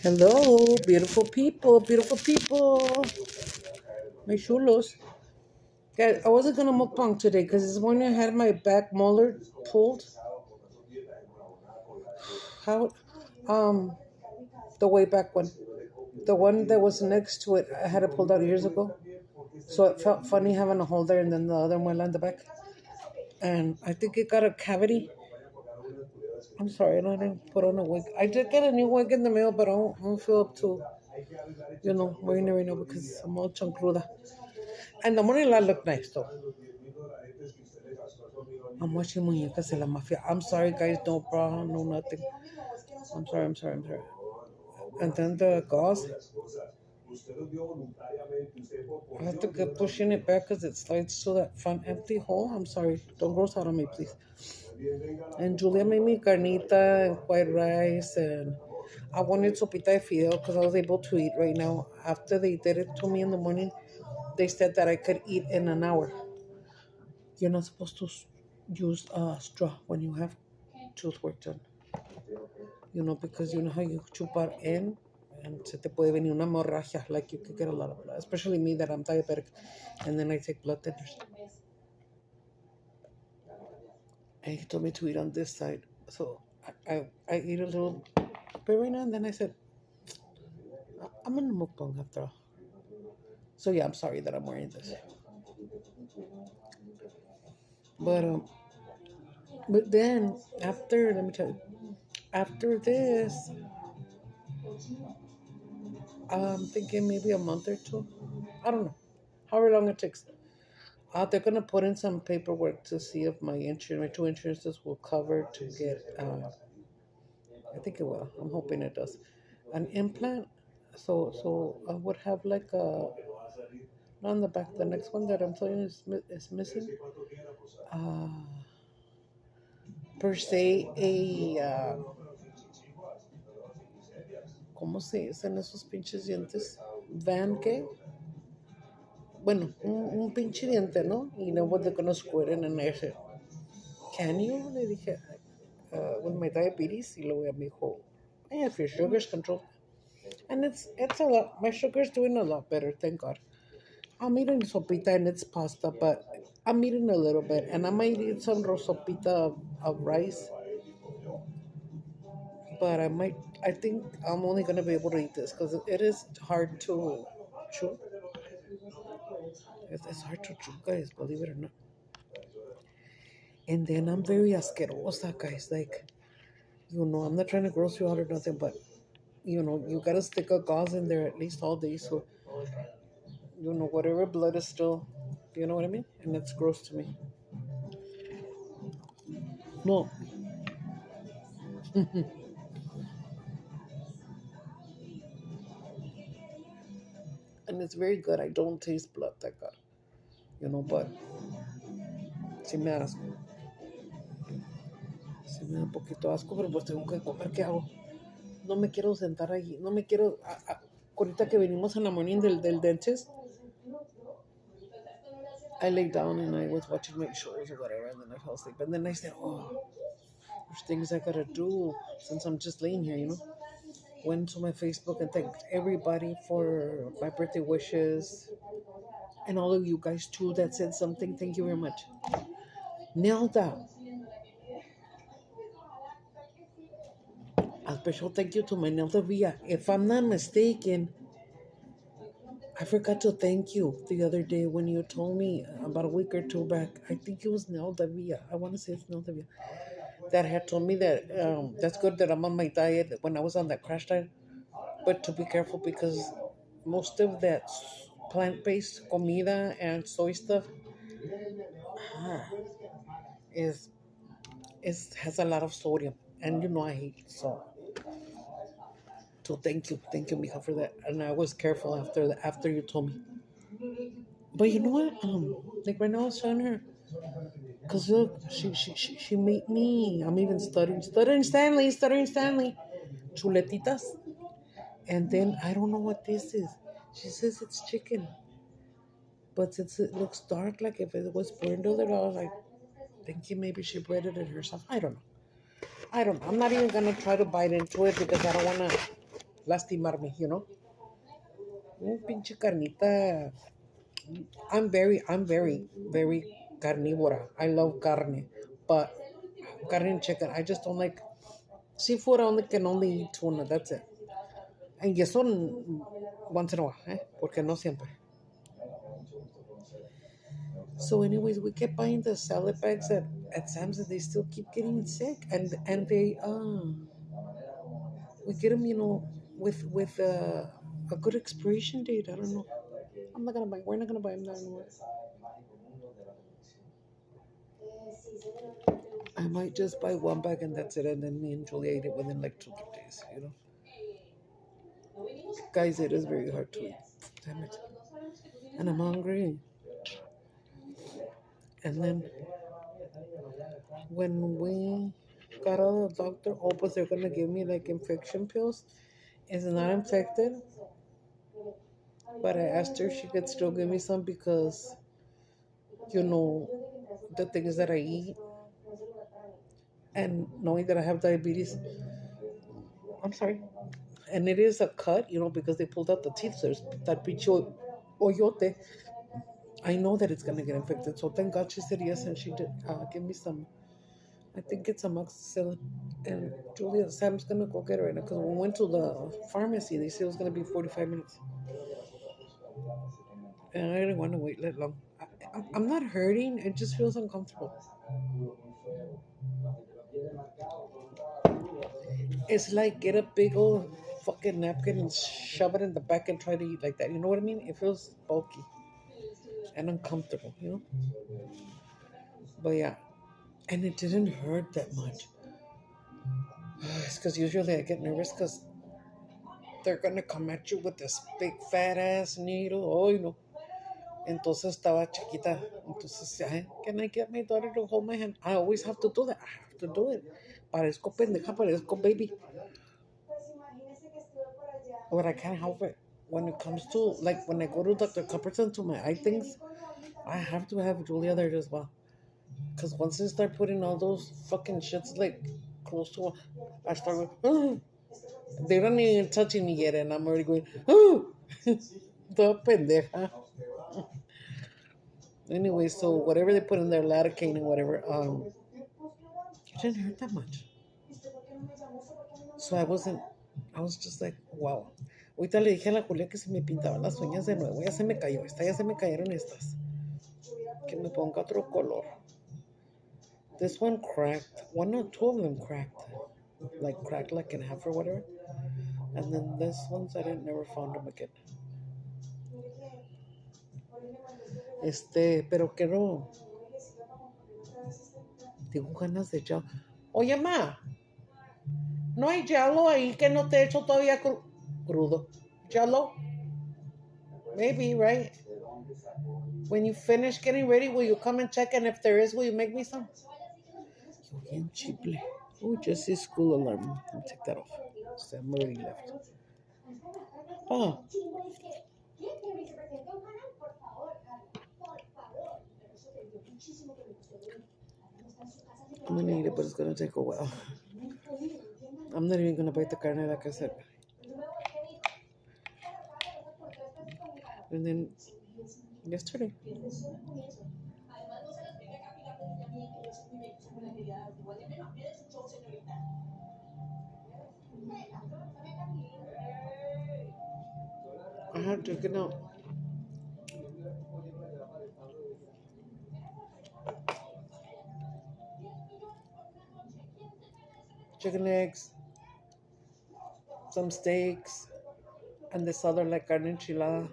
Hello, beautiful people, beautiful people. My chulos. Guys, I wasn't gonna mukbang today because this morning I had my back molar pulled. How? Um, the way back one. The one that was next to it, I had it pulled out years ago. So it felt funny having a hole there and then the other one on the back. And I think it got a cavity. I'm sorry, I didn't put on a wig. I did get a new wig in the mail, but I don't feel up to, wearing it right now because I'm all chancluda. And the morning light looked nice though. I'm watching Muñecas de la Mafia. I'm sorry, guys, no bra, no nothing. I'm sorry. And then the gauze, I have to keep pushing it back because it slides to that front empty hole. I'm sorry, don't gross out on me, please. And Julia made me carnita and white rice, and I wanted sopita de fideo because I was able to eat right now. After they did it to me in the morning, they said that I could eat in an hour. You're not supposed to use a straw when you have tooth work done. Because you know how you chupar in and se te puede venir una hemorragia, like you could get a lot of blood, especially me that I'm diabetic, and then I take blood thinners. And he told me to eat on this side, so I eat a little bit right now, and then I said, I'm gonna mukbang after all. So yeah, I'm sorry that I'm wearing this, but but then after, let me tell you, after this, I'm thinking maybe a month or two. I don't know, however long it takes. They're gonna put in some paperwork to see if my two insurances will cover to get. I think it will. I'm hoping it does. An implant. So I would have like a. Not on the back. The next one that I'm telling you is missing. Uh, persay a. ¿Cómo se dicen esos pinches dientes? Van qué? Bueno, un pinche diente, ¿no? You know what they're gonna squirt in and I said, can you? Le dije, with my diabetes, y luego me dijo, if your sugar's controlled. And it's a lot, my sugar's doing a lot better, thank God. I'm eating sopita and it's pasta, but I'm eating a little bit. And I might eat some sopita of rice, but I think I'm only going to be able to eat this because it is hard to chew. It's hard to chew, guys, believe it or not. And then I'm very asquerosa, guys. Like, I'm not trying to gross you out or nothing, but you gotta stick a gauze in there at least all day, so whatever blood is still, you know what I mean? And it's gross to me. No, and it's very good. I don't taste blood that good, but si me asco, si me da un poquito asco, pero pues tengo que comer, ¿qué hago? No me quiero sentar allí, no me quiero, ahorita que venimos en la morning del dentist, I lay down and I was watching my shows or whatever, and then I fell asleep, and then I said, oh, there's things I gotta do since I'm just laying here. Went to my Facebook and thanked everybody for my birthday wishes and all of you guys too that said something. Thank you very much. Nelda, a special thank you to my Nelda Villa. If I'm not mistaken, I forgot to thank you the other day when you told me about a week or two back. I think it was Nelda Villa. I want to say it's Nelda Villa that had told me that that's good that I'm on my diet when I was on that crash diet, but to be careful because most of that plant-based comida and soy stuff is has a lot of sodium, and I hate salt. So thank you, Mija, for that. And I was careful after you told me. But you know what? Like right now, I was showing her because look, she made me. I'm even stuttering Stanley, chuletitas, and then I don't know what this is. She says it's chicken, but since it looks dark, like if it was burned over, I was like thinking maybe she breaded it herself. I don't know. I don't know. I'm not even gonna try to bite into it because I don't wanna lastimarme, you know? Pinche carnita. I'm very carnivora. I love carne. But carne and chicken, I just don't like seafood. I only can only eat tuna. That's it. And yes, once in a while, porque no siempre. So, anyways, we kept buying the salad bags at Sam's, and they still keep getting sick. And they we get them, with a good expiration date. I don't know. I'm not gonna buy. We're not gonna buy them there anymore. I might just buy one bag and that's it, and then me and Julia eat it within like 2 3 days. Guys, it is very hard to eat. Damn it. And I'm hungry. And then when we got out of the doctor, but they're gonna give me like infection pills. It's not infected, but I asked her if she could still give me some because you know the things that I eat, and knowing that I have diabetes. I'm sorry. And it is a cut, because they pulled out the teeth. There's that bicho oyote. I know that it's gonna get infected. So thank God she said yes, and she did give me some. I think it's amoxicillin. And Julia, Sam's gonna go get it right now because when we went to the pharmacy, they said it was gonna be 45 minutes, and I didn't want to wait that long. I'm not hurting. It just feels uncomfortable. It's like get a big old fucking napkin and shove it in the back and try to eat like that. You know what I mean? It feels bulky and uncomfortable. But yeah, and it didn't hurt that much. It's because usually I get nervous because they're gonna come at you with this big fat ass needle. Oh. Entonces estaba chiquita. Entonces, can I get my daughter to hold my hand? I always have to do that. I have to do it. Parezco pendeja, parezco baby. But I can't help it. When it comes to, like, when I go to Dr. Copperton to my eye things, I have to have Julia there as well. Because once they start putting all those fucking shits, like, close to, I start going, they're not even touching me yet, and I'm already going, the pendeja. Anyway, so whatever they put in there, lidocaine and whatever, it didn't hurt that much. So I was just like, wow. Ahorita le dije a la Julia que si me pintaban las uñas de nuevo, ya se me cayó, ya se me cayeron estas. Que me ponga otro color. This one cracked. One or two of them cracked. Like cracked like in half or whatever. And then this ones I never found them again. Pero quiero. Tengo ganas de ya. Oye, ma, no hay jello ahí que no te he hecho todavía crudo. Jello? Maybe, right? When you finish getting ready, will you come and check? And if there is, will you make me some? Bien cheaply. Oh, Jesse's school alarm. Let me take that off. I'm already left. Oh. I'm gonna eat it, but it's gonna take a while. I'm not even gonna bite the carne, like I said. And then yesterday, I had taken out chicken legs, some steaks, and this other like carne enchilada.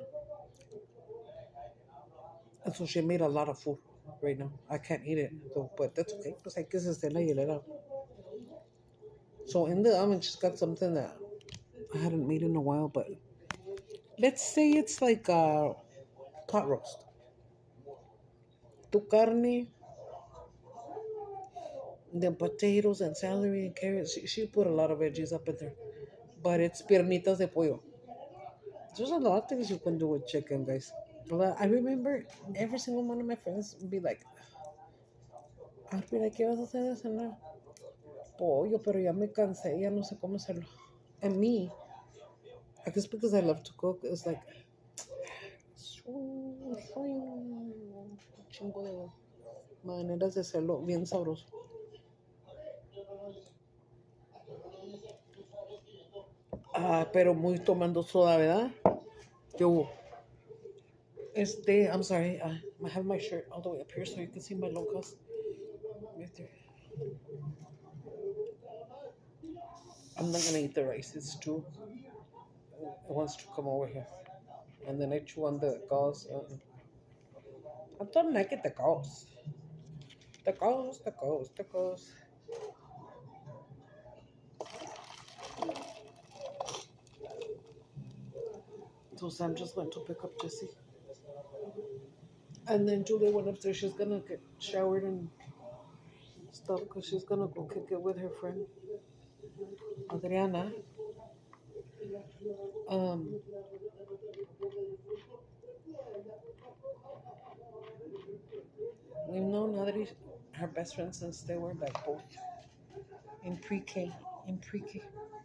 And so she made a lot of food right now. I can't eat it though, but that's okay because I guess it's la hielera. So in the oven, she's got something that I hadn't made in a while, but let's say it's like a pot roast. Tu carne, then potatoes and celery and carrots. She put a lot of veggies up in there, but it's piernitas de pollo. There's a lot of things you can do with chicken, guys. But I remember every single one of my friends would be like, I'd be like, ¿qué vas a hacer de cenar? pollo, pero ya me cansé, ya no sé cómo hacerlo. And me, I guess because I love to cook, it's like un chingo de maneras de hacerlo bien sabroso. Ah, pero muy tomando soda, ¿verdad? Yo, I'm sorry, I have my shirt all the way up here so you can see my locals. Right there. I'm not gonna eat the rice, it's too, it wants to come over here. And then I chew on the gauze. I don't like it, the gauze. The gauze, the gauze, the gauze. So Sam just went to pick up Jessie. And then Julia went upstairs. She's gonna get showered and stuff because she's gonna go kick it with her friend Adriana. Um, we've known Adri, her best friend, since they were like both in pre-K,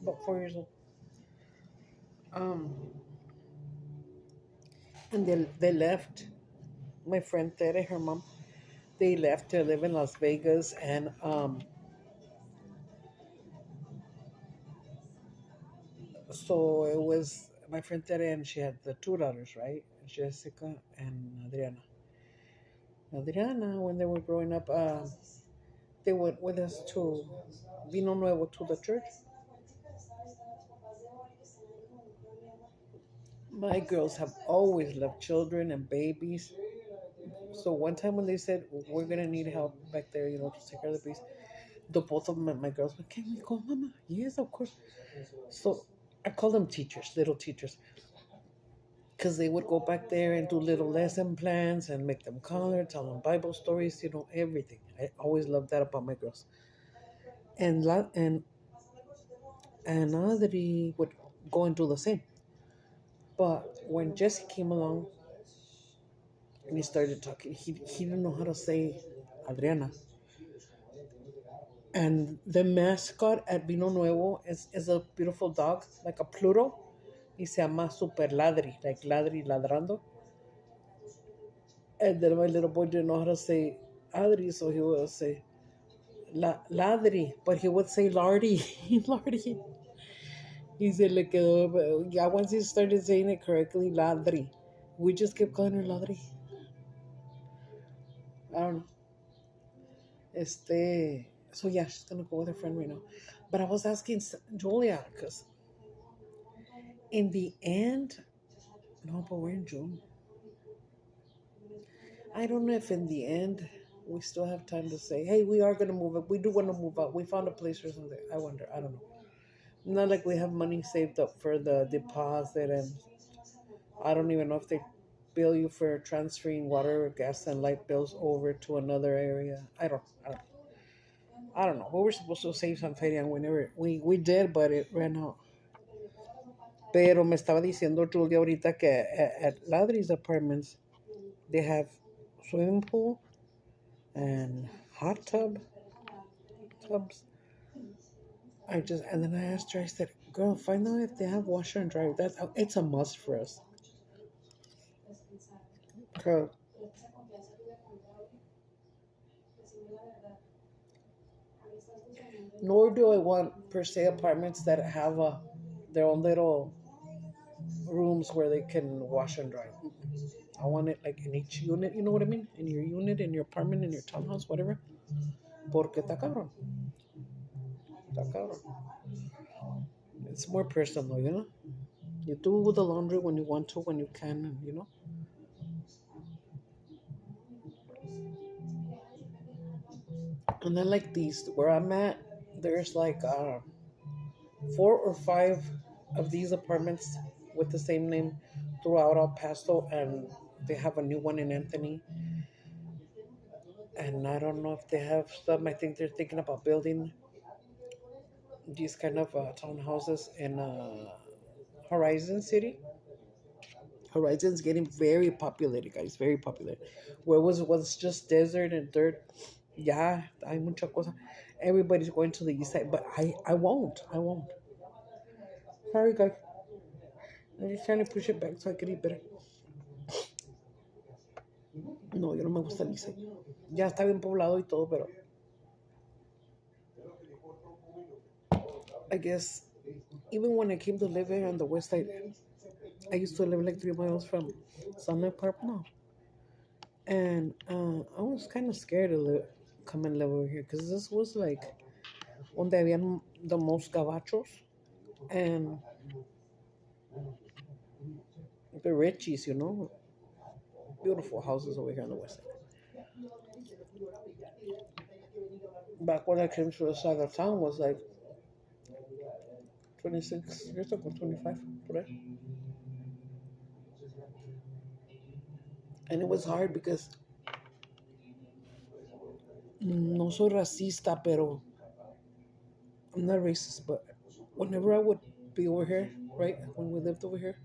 about 4 years old. Um, and they left. My friend Tere, her mom, they left to live in Las Vegas, and so it was my friend Tere, and she had the two daughters, right? Jessica and Adriana. Adriana, when they were growing up, they went with us to Vino Nuevo, to the church. My girls have always loved children and babies. So one time when they said we're gonna need help back there, to take care of the babies, the both of them, my girls went, "Can we go, Mama?" Yes, of course. So I call them teachers, little teachers, because they would go back there and do little lesson plans and make them color, tell them Bible stories, everything. I always loved that about my girls. And Adri would go and do the same. But when Jesse came along and he started talking, he didn't know how to say Adriana. And the mascot at Vino Nuevo is a beautiful dog, like a Pluto. Y se llama Super Ladri, like Ladri ladrando. And then my little boy didn't know how to say Adri, so he would say Ladri, but he would say Lardy, Lardy. He said, le quedó, yeah, once he started saying it correctly, Ladri. We just kept calling her Ladri. I don't know. So yeah, she's gonna go with her friend right now. But I was asking Julia, because in the end, no, but we're in June. I don't know if in the end we still have time to say, hey, we are gonna move up. We do want to move out. We found a place or something. I wonder. I don't know. Not like we have money saved up for the deposit, and I don't even know if they bill you for transferring water, gas, and light bills over to another area. I don't know. We were supposed to save some feria, and we did, but it ran out. Pero me estaba diciendo Julia ahorita que at Ladri's apartments, they have swimming pool and hot tubs. And then I asked her, I said, girl, find out if they have washer and dryer. It's a must for us. Girl. Nor do I want per se apartments that have their own little rooms where they can wash and dry. I want it like in each unit, you know what I mean? In your unit, in your apartment, in your townhouse, whatever. Porque está cabrón. Está cabrón. It's more personal, You do the laundry when you want to, when you can, And then like these, where I'm at, there's like 4 or 5 of these apartments with the same name throughout El Paso, and they have a new one in Anthony. And I don't know if they have some. I think they're thinking about building these kind of townhouses in Horizon City. Horizon's getting very populated, guys, very popular. Where was just desert and dirt. Yeah, hay mucha cosa. everybody's going to the east side, but I won't. I won't. Sorry, guys. I'm just trying to push it back so I can eat better. No, yo no me gusta el east side. Ya está bien poblado y todo, pero I guess even when I came to live here on the west side, I used to live like 3 miles from Sunlight Park now. And I was kind of scared to come and live over here because this was like donde habían the most gabachos and the richies, beautiful houses over here on the west side. Back when I came to the side of town was like 26 years ago, 25, right? And it was hard because no soy racista, pero I'm not racist, but whenever I would be over here, right, when we lived over here,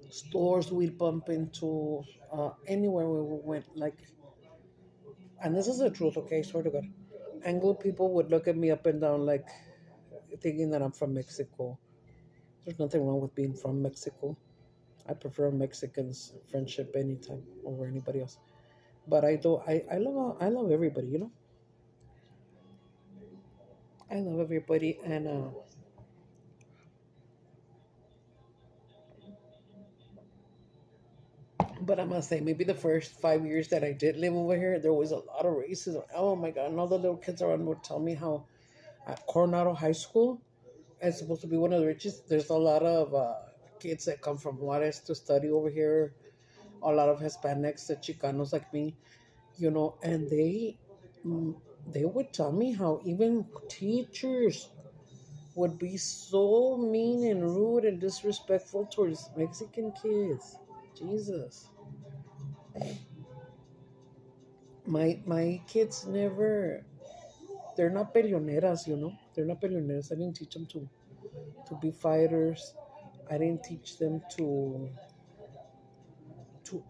stores we'd bump into, anywhere we went, like, and this is the truth, okay, swear to God. Anglo people would look at me up and down, like, thinking that I'm from Mexico. There's nothing wrong with being from Mexico. I prefer Mexicans friendship anytime over anybody else. But I love everybody, I love everybody, and but I must say, maybe the first 5 years that I did live over here, there was a lot of racism. Oh my God! And all the little kids around would tell me how at Coronado High School, it's supposed to be one of the richest. There's a lot of kids that come from Juarez to study over here. A lot of Hispanics, the Chicanos like me, and they would tell me how even teachers would be so mean and rude and disrespectful towards Mexican kids. Jesus. My kids never, they're not peleoneras, They're not peleoneras. I didn't teach them to be fighters. I didn't teach them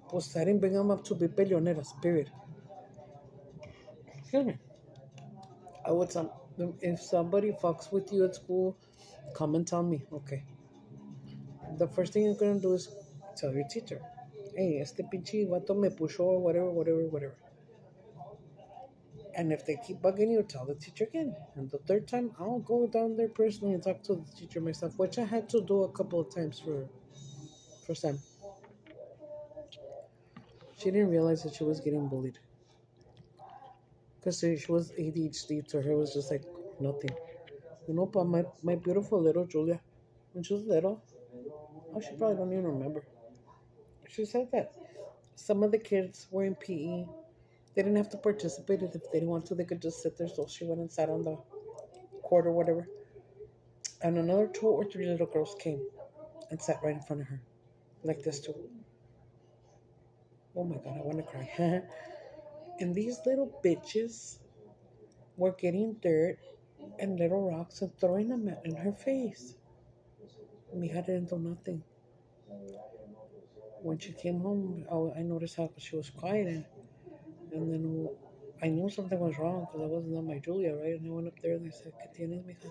pues I didn't bring them up to be peleoneras, period. Excuse me. I would some if somebody fucks with you at school, come and tell me, okay. The first thing you're gonna do is tell your teacher, hey, este pinche vato me pushó, whatever, whatever, whatever. And if they keep bugging you, tell the teacher again. And the third time, I'll go down there personally and talk to the teacher myself, which I had to do a couple of times for Sam. She didn't realize that she was getting bullied. Because she was ADHD, to her it was just like nothing. But my beautiful little Julia, when she was little, she probably don't even remember. She said that some of the kids were in PE. They didn't have to participate. If they didn't want to, they could just sit there. So she went and sat on the court or whatever. And another 2 or 3 little girls came and sat right in front of her, like this too. Oh my God, I want to cry. And these little bitches were getting dirt and little rocks and throwing them in her face. Mija didn't do nothing. When she came home, I noticed how she was quiet, and then I knew something was wrong because I wasn't on my Julia, right? And I went up there and I said, ¿Qué tienes, mija?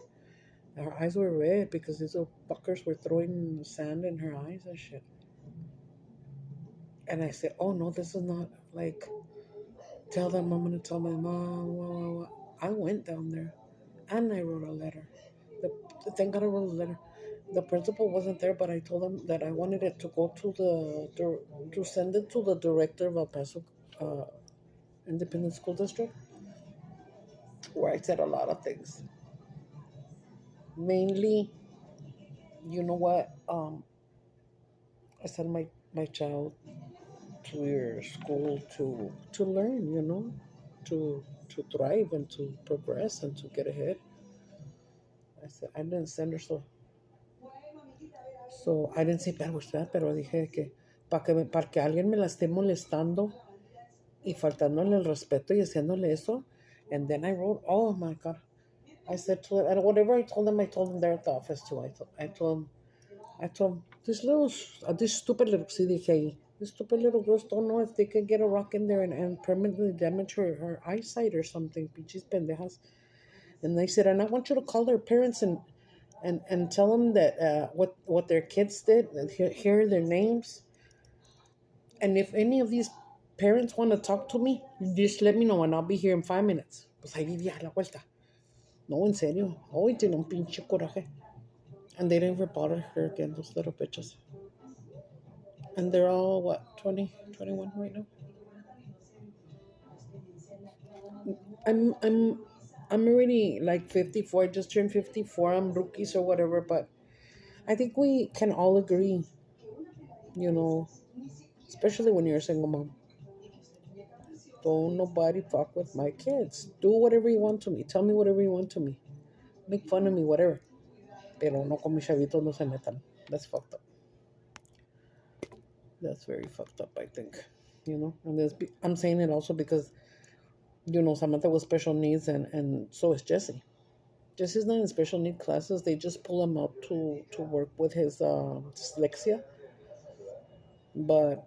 And her eyes were red because these little fuckers were throwing sand in her eyes and shit. And I said, oh no, this is not like, tell them I'm going to tell my mom. I went down there and I wrote a letter. Thank God I wrote a letter. The principal wasn't there, but I told him that I wanted it to go to send it to the director of El Paso Independent School District, where I said a lot of things. Mainly, you know what? I sent my child to your school to learn, to thrive and to progress and to get ahead. I said I didn't send her so I didn't say bad words, pero dije que para que alguien me la esté molestando y faltándole el respeto y haciéndole eso. And then I wrote, oh my God. I said to them, and whatever I told them there at the office too. I told them, this stupid little, sí dije ahí, The stupid little girls don't know if they could get a rock in there and permanently damage her eyesight or something. Pichis pendejas. And they said, and I want you to call their parents and tell them that what their kids did, and hear their names. And if any of these parents want to talk to me, just let me know and I'll be here in 5 minutes. Pues ahí vivía a la vuelta. No, en serio. Hoy tiene un pinche coraje. And they never bothered her again, those little bitches. And they're all, what, 20, 21 right now? I'm I'm I'm already like 54. I just turned 54. I'm rookies or whatever, but I think we can all agree, you know, especially when you're a single mom. Don't nobody fuck with my kids. Do whatever you want to me. Tell me whatever you want to me. Make fun of me, whatever. Pero no con mis chavitos no se metan. That's fucked up. That's very fucked up, I think. You know, and I'm saying it also because, you know, Samantha was special needs and so is Jesse. Jesse's not in special need classes. They just pull him out to work with his dyslexia. But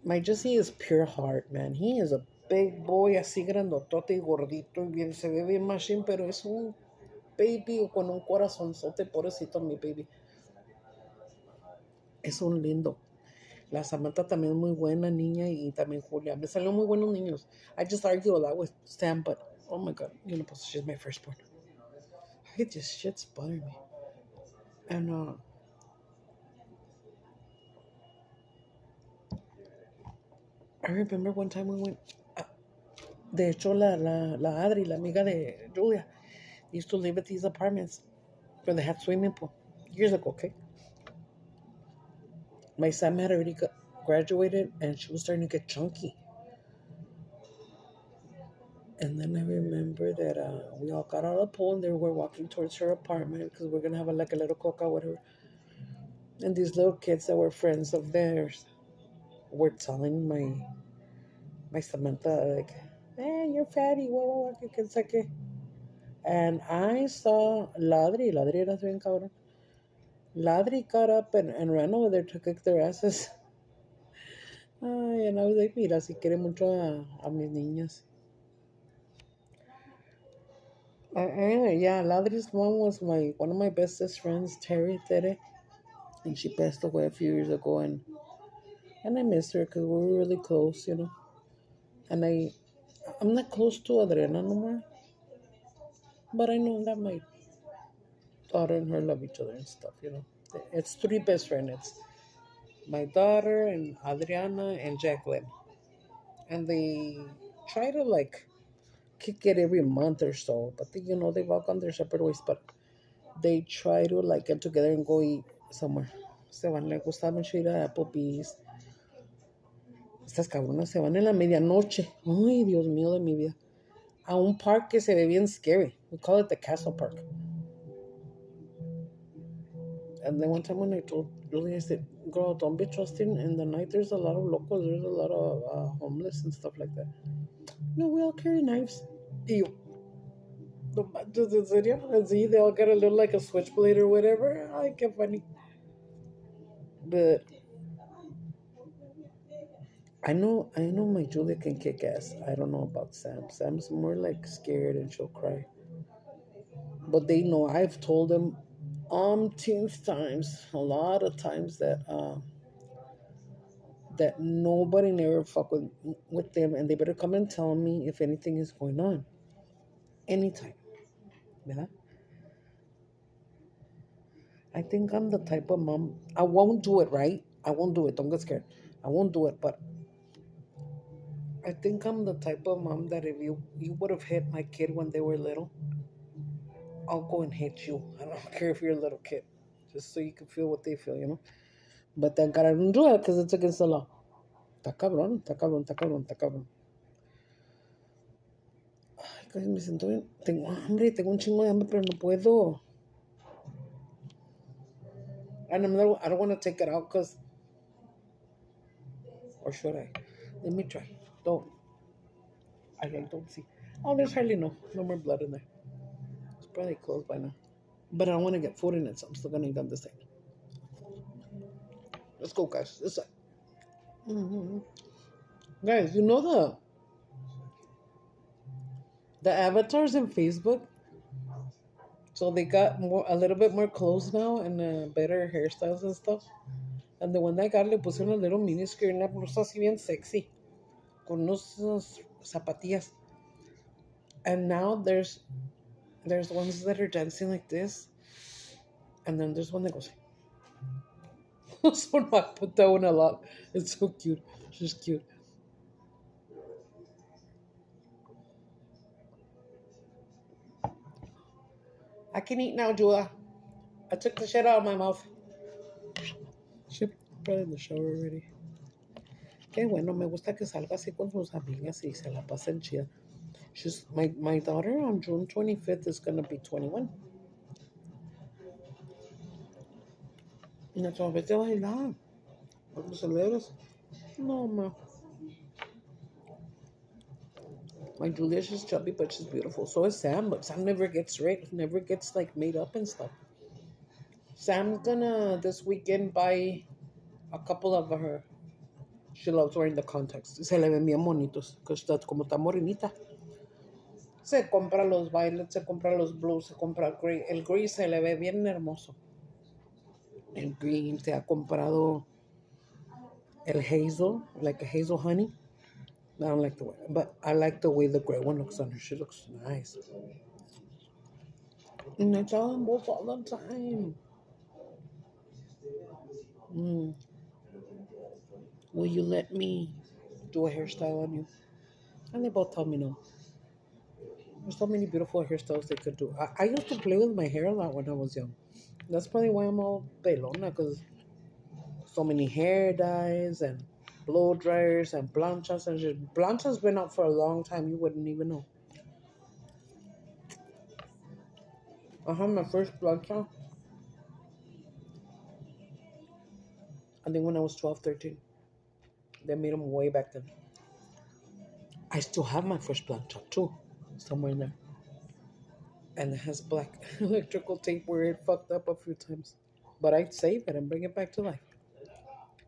my Jesse is pure heart, man. He is a big boy, así grandotote y gordito y bien, se ve bien machine, pero es un baby con un corazonzote, pobrecito mi baby. Es un lindo. La Samantha también es muy buena niña y también Julia. Me salieron muy buenos niños. I just argue a lot with Sam, but oh my God, you know, pues she's my firstborn. I just shit's bothering me. And I remember one time we went. De hecho, la Adri, la amiga de Julia, used to live at these apartments where they had swimming pool years ago. Okay, my Sam had already graduated, and she was starting to get chunky. And then I remember that we all got out of the pool and they were walking towards her apartment because we're gonna have like a little coca, whatever. And these little kids that were friends of theirs were telling my Samantha like, "Hey, you're fatty, what, que saque." And I saw Ladri era bien cabrón. Ladri got up and ran over there to kick their asses. Ay, and I was like, mira, si quiere mucho a mis niñas. Anyway, yeah, Ladri's mom was one of my bestest friends, Terry Tere, and she passed away a few years ago, and I miss her because we were really close, you know. And I'm not close to Adriana no more, but I know that my daughter and her love each other and stuff, you know. It's three best friends. It's my daughter and Adriana and Jacqueline, and they try to like kick it every month or so, but you know they walk on their separate ways, but they try to like get together and go eat somewhere. Se van, le gusta mucho ir a Applebee's. Estas cabronas se van en la medianoche. Ay, Dios mío de mi vida. A un park que se ve bien scary. We call it the Castle Park. And then one time when I told Julie, I said, girl, don't be trusting. In the night, there's a lot of locals. There's a lot of homeless and stuff like that. No, we all carry knives. Y yo, no manches, en serio? And see, they all got a little like a switchblade or whatever. Ay, qué funny. But I know my Julia can kick ass. I don't know about Sam. Sam's more like scared and she'll cry. But they know I've told them umpteenth times, a lot of times that nobody never fuck with them and they better come and tell me if anything is going on. Anytime. Yeah. I think I'm the type of mom. I won't do it, right? I won't do it. Don't get scared. I won't do it, but I think I'm the type of mom that if you would have hit my kid when they were little, I'll go and hit you. I don't care if you're a little kid, just so you can feel what they feel, you know. But thank God I don't do it because it's against the law. Está cabrón, está cabrón, está cabrón, está cabrón. Ay, casi me siento bien. Tengo un chingo de hambre, pero no puedo. And I don't want to take it out because, or should I? Let me try. Don't. I don't see. Oh, there's hardly no more blood in there. It's probably closed by now. But I don't want to get food in it, so I'm still gonna eat on this side. Let's go, guys. This side. Hmm. Guys, you know the avatars in Facebook. So they got a little bit more clothes now and better hairstyles and stuff. And the one that got le pusieron a little mini skirt and una blusa así bien sexy con unos zapatillas. And now there's ones that are dancing like this, and then there's one that goes. So no, I put that one a lot. It's so cute. She's cute. I can eat now, Julia. I took the shit out of my mouth. She probably in the shower already. Qué bueno, me gusta que salga así con sus amigas y se la pasen chida. My daughter on June 25th is gonna be 21. Y otra vez de bailar. ¿Cómo celebras? No, ma. My Julia's just chubby, but she's beautiful. So is Sam, but Sam never gets right. Never gets like made up and stuff. Sam's gonna this weekend buy a couple of her. She loves wearing the contacts. Se le ven bien bonitos. Because como está morenita. Se compra los violets, se compra los blues, se compra el gray. El gray se le ve bien hermoso. El green se ha comprado el hazel, like a hazel honey. I don't like the way, but I like the way the gray one looks on her. She looks nice. And I tell them both all the time. Mm, will you let me do a hairstyle on you? And they both tell me no. There's so many beautiful hairstyles they could do. I used to play with my hair a lot when I was young. That's probably why I'm all pelona, because so many hair dyes and blow dryers and planchas and shit. Plancha's been out for a long time. You wouldn't even know. I had my first plancha, I think when I was 12, 13. They made them way back then. I still have my first plancha too, somewhere in there. And it has black electrical tape where it fucked up a few times. But I'd save it and bring it back to life.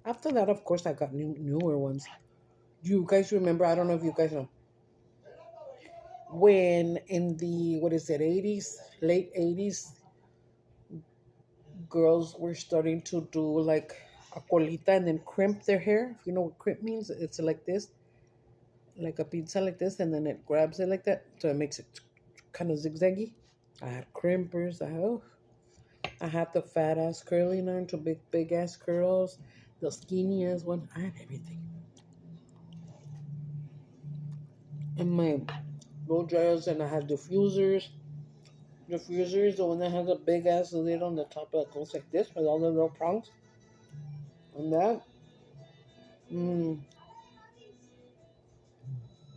After that, of course, I got newer ones. You guys remember? I don't know if you guys know. When in the, what is it, 80s, late 80s, girls were starting to do like a colita and then crimp their hair. If you know what crimp means, it's like this, like a pizza like this, and then it grabs it like that. So it makes it kind of zigzaggy. I had crimpers. I had the fat ass curling iron to big ass curls, the skinny ass one. I had everything. And my blow dryers, and I had diffusers. Diffuser is the one that has a big ass lid on the top that goes like this with all the little prongs. And that, mm,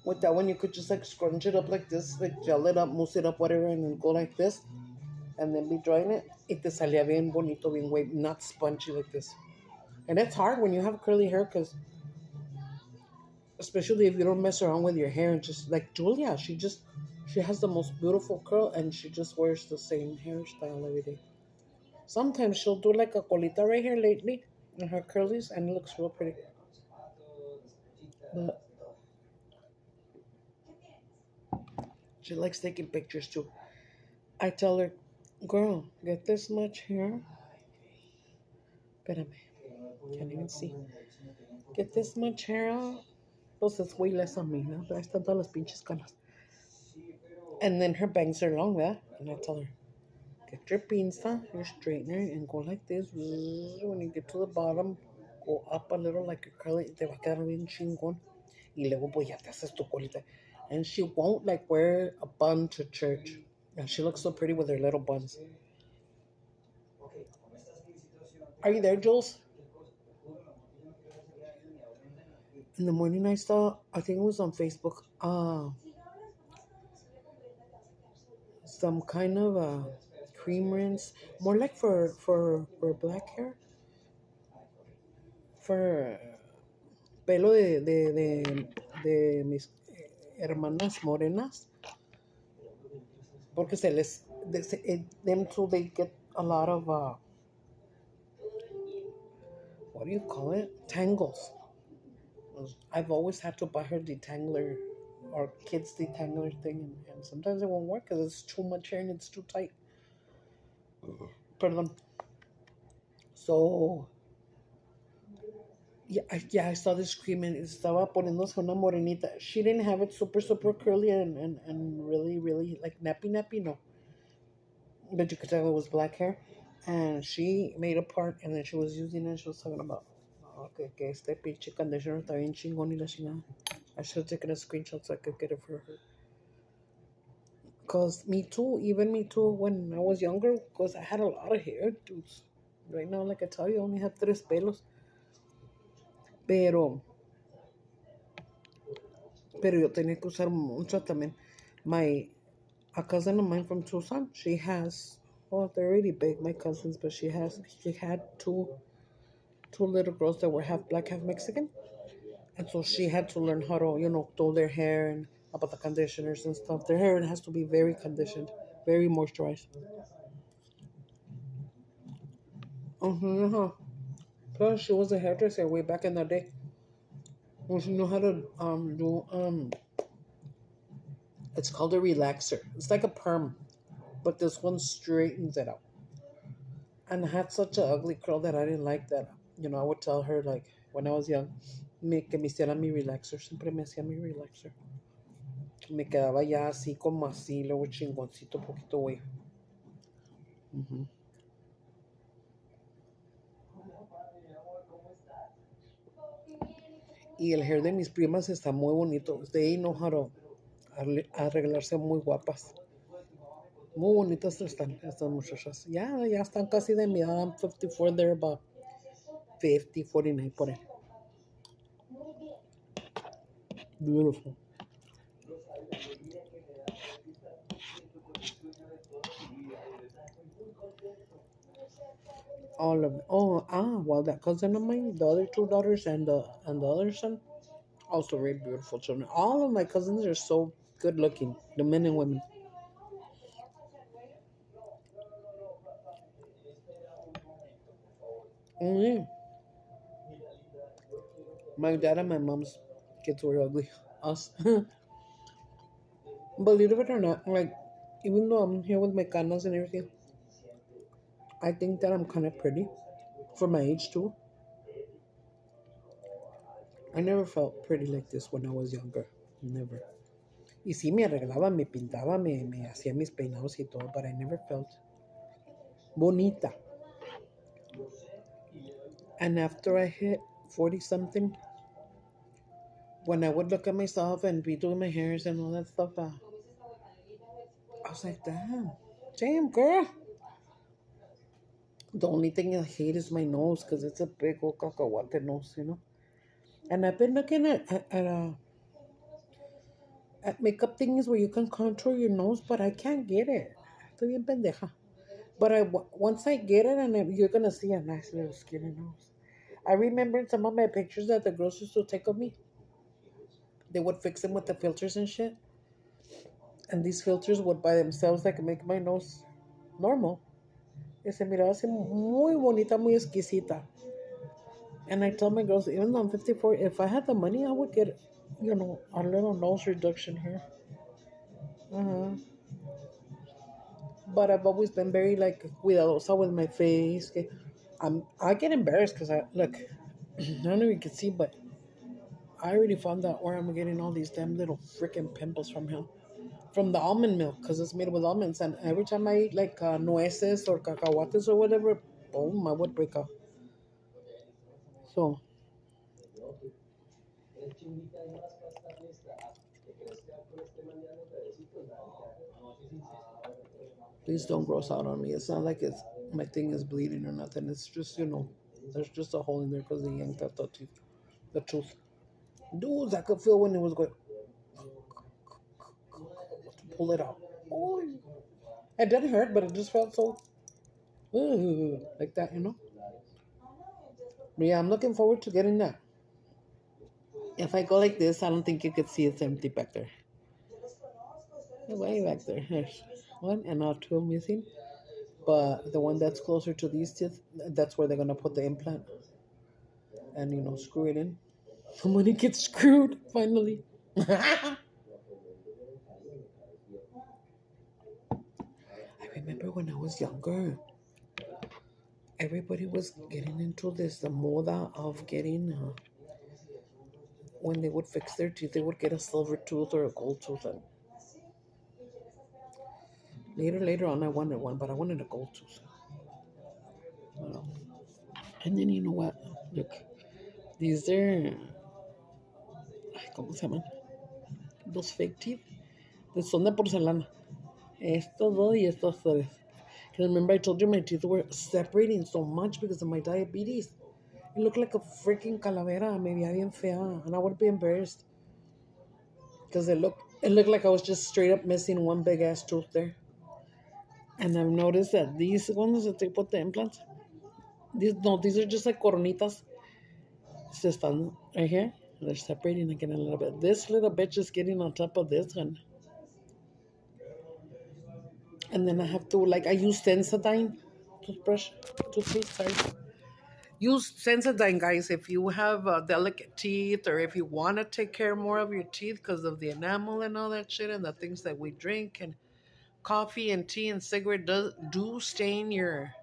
with that one, you could just like scrunch it up like this, like gel it up, mousse it up, whatever, and then go like this, and then be drying it. Y te salía bien bonito, bien wavy, not spongy like this. And it's hard when you have curly hair, because especially if you don't mess around with your hair and just like Julia, she has the most beautiful curl and she just wears the same hairstyle every day. Sometimes she'll do like a colita right here lately in her curlies and it looks real pretty. But she likes taking pictures too. I tell her, girl, get this much hair. Espérame, can't even see. Get this much hair out. Pues es way less on me, ¿no? Pero ahí están todas las pinches canas. And then her bangs are long, ¿verdad? And I tell her, get your pinza, your straightener, and go like this. When you get to the bottom, go up a little like your curly. Te va a quedar bien chingón. Y luego, pues ya te haces tu colita. And she won't like wear a bun to church. And she looks so pretty with her little buns. Are you there, Jules? In the morning, I saw, I think it was on Facebook, some kind of cream rinse, more like for black hair, for pelo de mis hermanas morenas, porque them too, they get a lot of, what do you call it? Tangles. I've always had to buy her detangler or kids detangler thing, and sometimes it won't work because it's too much hair and it's too tight. Pardon. So yeah, I saw this cream and estaba poniéndose una morenita. She didn't have it super curly and really like nappy, no. But you could tell it was black hair. And she made a part and then she was using it. She was talking about, oh, que este pinche conditioner está bien chingón y la chingada. I should have taken a screenshot so I could get it for her. Because me too, even me too, when I was younger, because I had a lot of hair, dudes. Right now, like I tell you, I only have tres pelos. Pero, pero yo tenía que usar mucho también. A cousin of mine from Tucson, she has, well, they're really big, my cousins, but she had two little girls that were half black, half Mexican. And so she had to learn how to, do their hair and about the conditioners and stuff. Their hair has to be very conditioned, very moisturized. Uh-huh. Plus, she was a hairdresser way back in the day. Well, she know how to do it's called a relaxer. It's like a perm, but this one straightens it out. And I had such an ugly curl that I didn't like that. I would tell her like when I was young, que me hiciera mi relaxer. Siempre me hacía mi relaxer. Me quedaba ya así como así, luego chingoncito, poquito güey. Uh-huh. Y el hair de mis primas está muy bonito. They know how to arreglarse muy guapas. Muy bonitas están estas muchachas. Ya están casi de mi edad. I'm 54, they're about 50, 49 por ahí. Beautiful. All of them. Well, that cousin of mine, the other two daughters and the other son, also very beautiful children. All of my cousins are so good looking, the men and women. Oh yeah. My dad and my mom's kids were ugly. Us. Believe it or not, like even though I'm here with my canas and everything, I think that I'm kind of pretty for my age too. I never felt pretty like this when I was younger. Never. Y sí me arreglaba, me pintaba, me hacía mis peinados y todo, but I never felt bonita. And after I hit 40 something, when I would look at myself and be doing my hairs and all that stuff, I was like, damn, girl. The only thing I hate is my nose because it's a big old cacahuate nose. And I've been looking at makeup things where you can contour your nose, but I can't get it. Estoy bien pendeja. But once I get it, you're gonna see a nice little skinny nose. I remember some of my pictures that the girls used to take of me. They would fix them with the filters and shit, and these filters would by themselves like make my nose normal. Y se miraba así muy bonita, muy exquisita. And I tell my girls, even though I'm 54, if I had the money, I would get, a little nose reduction here. Uh-huh. But I've always been very like cuidadosa with my face. I get embarrassed because I look. I don't know if you can see, but I already found out where I'm getting all these damn little freaking pimples from here. From the almond milk, because it's made with almonds, and every time I eat like nueces or cacahuates or whatever, boom, I would break out. So please don't gross out on me. It's not like my thing is bleeding or nothing. It's just there's just a hole in there because they yanked out the tooth. Dudes, I could feel when it was going to pull it out. Oh, it didn't hurt, but it just felt so like that. But yeah, I'm looking forward to getting that. If I go like this, I don't think you could see it's empty back there. Way back there. There's one and now two missing. But the one that's closer to these teeth, that's where they're gonna put the implant and screw it in. The money gets screwed, finally. I remember when I was younger, everybody was getting into this, the moda of getting, when they would fix their teeth, they would get a silver tooth or a gold tooth. And later on, I wanted one, but I wanted a gold tooth. Wow. And then you know what? Look, these are, ¿cómo se llaman? Those fake teeth. Son de porcelana. Estos dos y estos tres. Because remember I told you my teeth were separating so much because of my diabetes. It looked like a freaking calavera. Me veía bien fea. And I would be embarrassed. Because it looked like I was just straight up missing one big ass tooth there. And I've noticed that these ones that they put the implants, these are just like coronitas. Se están right here. They're separating again a little bit. This little bitch is getting on top of this one. And then I have to, like, I use Sensodyne toothpaste, sorry. Use Sensodyne, guys, if you have delicate teeth or if you want to take care more of your teeth because of the enamel and all that shit and the things that we drink and coffee and tea and cigarette do stain your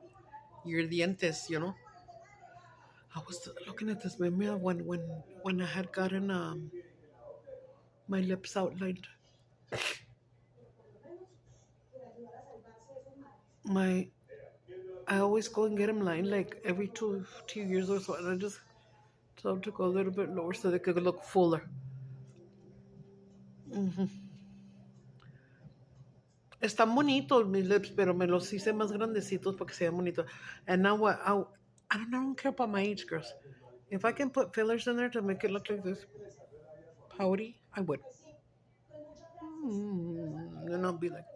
dientes, you know. I was looking at this memory of when I had gotten my lips outlined. My I always go and get them lined like every two years or so, and I just tell them to go a little bit lower so they could look fuller. Están bonitos mis lips, pero me los hice más grandecitos para que se vean bonitos. And now what? I don't care about my age, girls. If I can put fillers in there to make it look like this pouty, I would. Then I'll be like,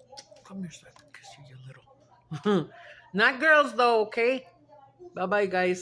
come here so I can kiss you, you little. Not girls though, okay? Bye bye, guys.